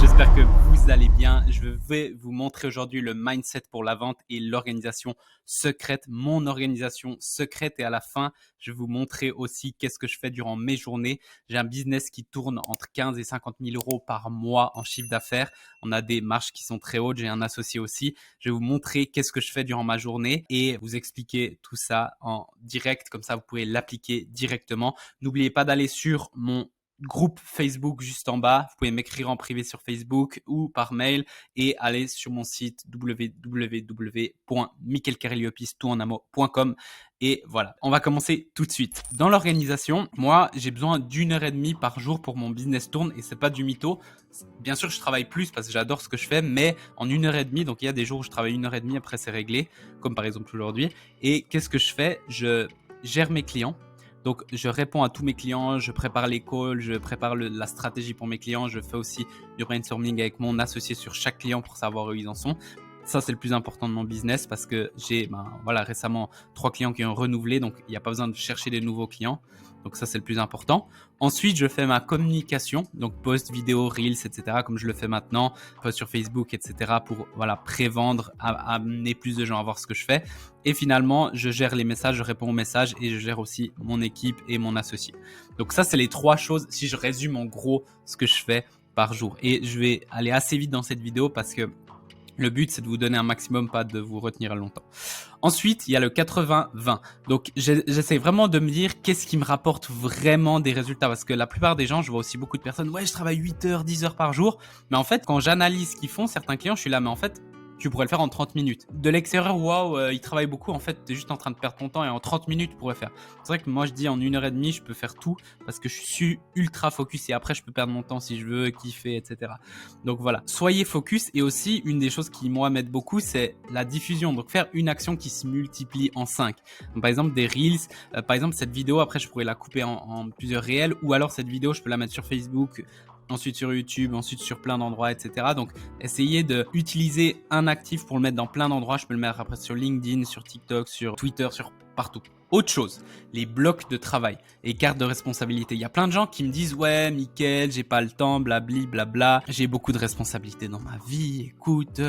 j'espère que vous allez bien. Je vais vous montrer aujourd'hui le mindset pour la vente et l'organisation secrète, mon organisation secrète. Et à la fin, je vais vous montrer aussi qu'est-ce que je fais durant mes journées. J'ai un business qui tourne entre 15 et 50 000 euros par mois en chiffre d'affaires. On a des marges qui sont très hautes. J'ai un associé aussi. Je vais vous montrer qu'est-ce que je fais durant ma journée et vous expliquer tout ça en direct. Comme ça, vous pouvez l'appliquer directement. N'oubliez pas d'aller sur mon groupe Facebook juste en bas. Vous pouvez m'écrire en privé sur Facebook ou par mail et aller sur mon site www.mickaelcareliopis.com. Et voilà, on va commencer tout de suite. Dans l'organisation, moi, j'ai besoin d'1h30 par jour pour mon business tourne et c'est pas du mytho. Bien sûr, je travaille plus parce que j'adore ce que je fais, mais en 1h30, donc il y a des jours où je travaille 1h30, après c'est réglé, comme par exemple aujourd'hui. Et qu'est-ce que je fais? Je gère mes clients. Donc, je réponds à tous mes clients, je prépare les calls, je prépare la stratégie pour mes clients. Je fais aussi du brainstorming avec mon associé sur chaque client pour savoir où ils en sont. Ça, c'est le plus important de mon business parce que j'ai récemment 3 clients qui ont renouvelé. Donc, il n'y a pas besoin de chercher des nouveaux clients. Donc, ça, c'est le plus important. Ensuite, je fais ma communication, donc post, vidéo, reels, etc. comme je le fais maintenant, post sur Facebook, etc. pour prévendre, amener plus de gens à voir ce que je fais. Et finalement, je gère les messages, je réponds aux messages et je gère aussi mon équipe et mon associé. Donc ça, c'est les 3 choses, si je résume en gros ce que je fais par jour. Et je vais aller assez vite dans cette vidéo parce que le but, c'est de vous donner un maximum, pas de vous retenir longtemps. Ensuite, il y a le 80-20. Donc, j'essaie vraiment de me dire qu'est-ce qui me rapporte vraiment des résultats. Parce que la plupart des gens, je vois aussi beaucoup de personnes, ouais, je travaille 8 heures, 10 heures par jour. Mais en fait, quand j'analyse ce qu'ils font, certains clients, je suis là, mais en fait, tu pourrais le faire en 30 minutes. De l'extérieur, waouh, il travaille beaucoup. En fait, tu es juste en train de perdre ton temps et en 30 minutes, tu pourrais faire. C'est vrai que moi, je dis en 1h30, je peux faire tout parce que je suis ultra focus et après, je peux perdre mon temps si je veux, kiffer, etc. Donc voilà, soyez focus. Et aussi, une des choses qui, moi, m'aide beaucoup, c'est la diffusion. Donc, faire une action qui se multiplie en 5. Donc, par exemple, des reels. Par exemple, cette vidéo, après, je pourrais la couper en plusieurs réels. Ou alors, cette vidéo, je peux la mettre sur Facebook, ensuite sur YouTube, ensuite sur plein d'endroits, etc. Donc, essayez d'utiliser un actif pour le mettre dans plein d'endroits. Je peux le mettre après sur LinkedIn, sur TikTok, sur Twitter, sur partout. Autre chose, les blocs de travail et cartes de responsabilité. Il y a plein de gens qui me disent « Ouais, Mickaël, j'ai pas le temps, blabli, blabla. J'ai beaucoup de responsabilités dans ma vie. Écoute,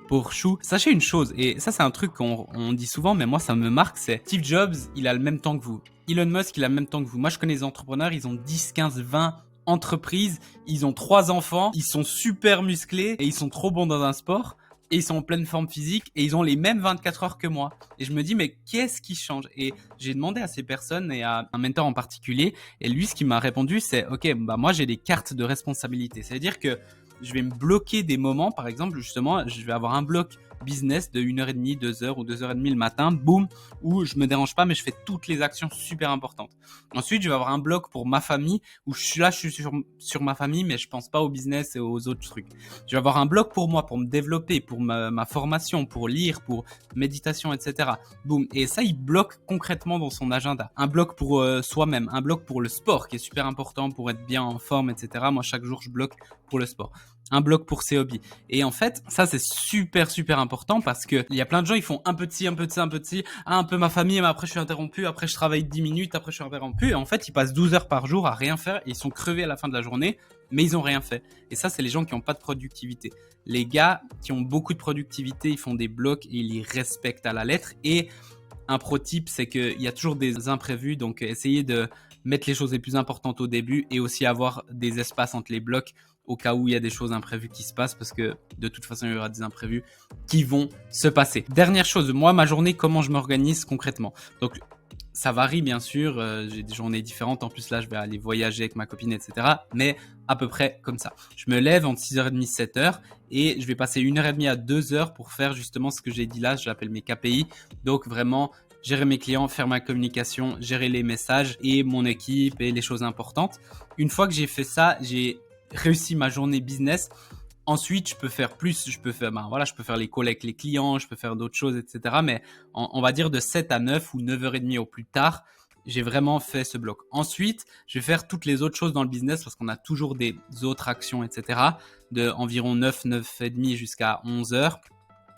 pour chou. » Sachez une chose, et ça c'est un truc qu'on dit souvent, mais moi ça me marque, c'est Steve Jobs, il a le même temps que vous. Elon Musk, il a le même temps que vous. Moi je connais des entrepreneurs, ils ont 10, 15, 20 entreprises, ils ont 3 enfants, ils sont super musclés et ils sont trop bons dans un sport et ils sont en pleine forme physique et ils ont les mêmes 24 heures que moi. Et je me dis, mais qu'est-ce qui change? Et j'ai demandé à ces personnes et à un mentor en particulier, et lui, ce qu'il m'a répondu, c'est, ok, moi, j'ai des cartes de responsabilité. C'est-à-dire que je vais me bloquer des moments, par exemple, justement, je vais avoir un bloc business de 1h30, 2h ou 2h30 le matin, boum, où je me dérange pas, mais je fais toutes les actions super importantes. Ensuite, je vais avoir un bloc pour ma famille, où je suis sur ma famille, mais je pense pas au business et aux autres trucs. Je vais avoir un bloc pour moi, pour me développer, pour ma formation, pour lire, pour méditation, etc. Boum. Et ça, il bloque concrètement dans son agenda. Un bloc pour soi-même, un bloc pour le sport, qui est super important pour être bien en forme, etc. Moi, chaque jour, je bloque pour le sport. Un bloc pour ses hobbies. Et en fait, ça, c'est super, super important parce que il y a plein de gens, ils font un peu de ci, un peu de ça, un peu de ci, un peu ma famille, mais après, je suis interrompu, après, je travaille 10 minutes, après, je suis interrompu. Et en fait, ils passent 12 heures par jour à rien faire et ils sont crevés à la fin de la journée, mais ils ont rien fait. Et ça, c'est les gens qui n'ont pas de productivité. Les gars qui ont beaucoup de productivité, ils font des blocs et ils les respectent à la lettre. Et un pro tip, c'est qu'il y a toujours des imprévus, donc essayez de mettre les choses les plus importantes au début et aussi avoir des espaces entre les blocs au cas où il y a des choses imprévues qui se passent parce que de toute façon, il y aura des imprévus qui vont se passer. Dernière chose, moi, ma journée, comment je m'organise concrètement? Donc, ça varie bien sûr, j'ai des journées différentes. En plus, là, je vais aller voyager avec ma copine, etc. Mais à peu près comme ça. Je me lève entre 6h30 et 7h et je vais passer 1h30 à 2h pour faire justement ce que j'ai dit là. J'appelle mes KPI. Donc, vraiment, gérer mes clients, faire ma communication, gérer les messages et mon équipe et les choses importantes. Une fois que j'ai fait ça, j'ai réussi ma journée business. Ensuite, je peux faire plus, je peux faire les calls avec les clients, je peux faire d'autres choses, etc. Mais on va dire de 7 à 9 ou 9h30 au plus tard, j'ai vraiment fait ce bloc. Ensuite, je vais faire toutes les autres choses dans le business parce qu'on a toujours des autres actions, etc. de environ 9, 9h30 jusqu'à 11h.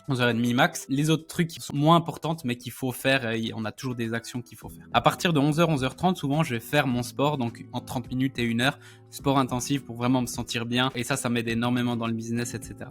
11h30 max. Les autres trucs qui sont moins importantes mais qu'il faut faire, on a toujours des actions qu'il faut faire. À partir de 11h, 11h30, souvent je vais faire mon sport, donc en 30 minutes et 1 heure, sport intensif pour vraiment me sentir bien. Et ça m'aide énormément dans le business, etc.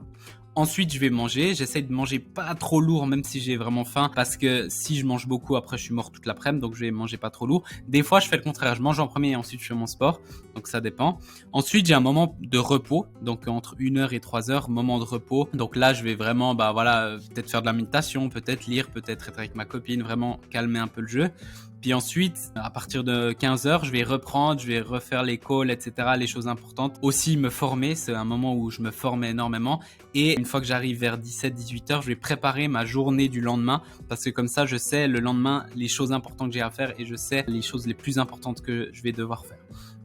Ensuite, je vais manger. J'essaye de manger pas trop lourd, même si j'ai vraiment faim, parce que si je mange beaucoup, après je suis mort toute l'après-midi, donc je vais manger pas trop lourd. Des fois, je fais le contraire. Je mange en premier et ensuite je fais mon sport. Donc ça dépend. Ensuite, j'ai un moment de repos. Donc entre 1 heure et 3 heures, moment de repos. Donc là, je vais vraiment, peut-être faire de la méditation, peut-être lire, peut-être être avec ma copine, vraiment calmer un peu le jeu. Puis ensuite, à partir de 15 heures, je vais reprendre, je vais refaire les calls, etc., les choses importantes. Aussi me former, c'est un moment où je me forme énormément. Et une fois que j'arrive vers 17-18 heures, je vais préparer ma journée du lendemain, parce que comme ça, je sais le lendemain les choses importantes que j'ai à faire et je sais les choses les plus importantes que je vais devoir faire.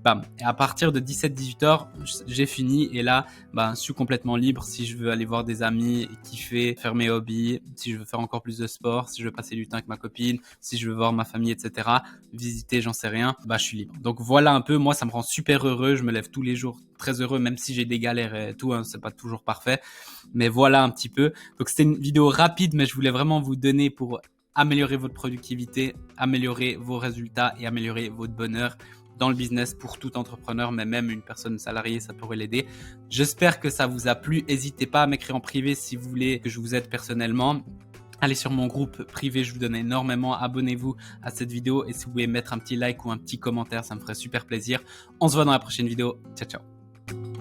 Bam. Et à partir de 17-18 heures, j'ai fini et là, je suis complètement libre si je veux aller voir des amis, kiffer, faire mes hobbies, si je veux faire encore plus de sport, si je veux passer du temps avec ma copine, si je veux voir ma famille, etc. Visiter, j'en sais rien, je suis libre. Donc voilà un peu, moi ça me rend super heureux, je me lève tous les jours très heureux, même si j'ai des galères et tout, hein, c'est pas toujours parfait. Mais voilà un petit peu. Donc c'était une vidéo rapide, mais je voulais vraiment vous donner pour améliorer votre productivité, améliorer vos résultats et améliorer votre bonheur dans le business pour tout entrepreneur, mais même une personne salariée, ça pourrait l'aider. J'espère que ça vous a plu. N'hésitez pas à m'écrire en privé si vous voulez que je vous aide personnellement. Allez sur mon groupe privé, je vous donne énormément. Abonnez-vous à cette vidéo et si vous pouvez mettre un petit like ou un petit commentaire, ça me ferait super plaisir. On se voit dans la prochaine vidéo. Ciao, ciao.